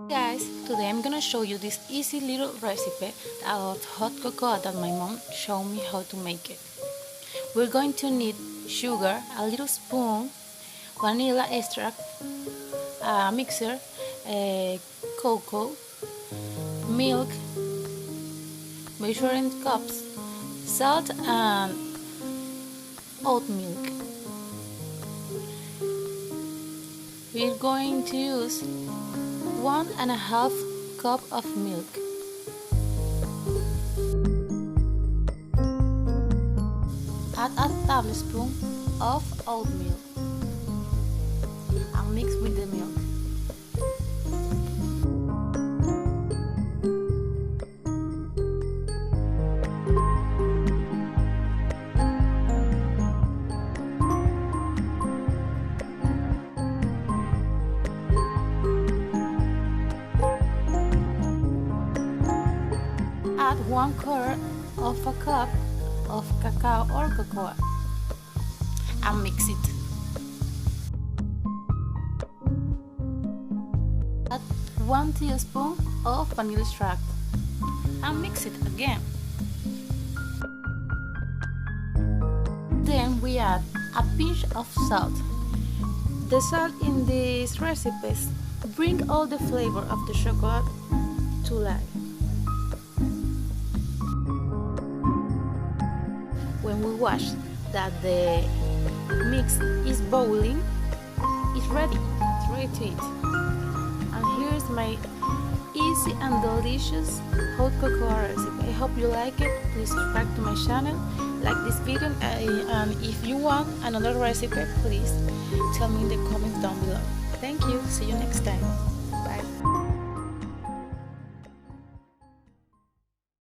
Guys, today I'm gonna show you this easy little recipe of hot cocoa that my mom showed me how to make it. We're going to need sugar, a little spoon, vanilla extract, a mixer, cocoa, milk, measuring cups, salt and oat milk. We're going to use 1.5 cup of milk. Add a tablespoon of oatmeal and mix with the milk. Add 1/4 of a cup of cacao or cocoa and mix it. Add 1 teaspoon of vanilla extract and mix it again. Then we add a pinch of salt. The salt in these recipes bring all the flavor of the chocolate to life. When we watch that the mix is boiling, it's ready to eat. And here's my easy and delicious hot cocoa recipe. I hope you like it. Please subscribe to my channel, like this video, and if you want another recipe, please tell me in the comments down below. Thank you, see you next time.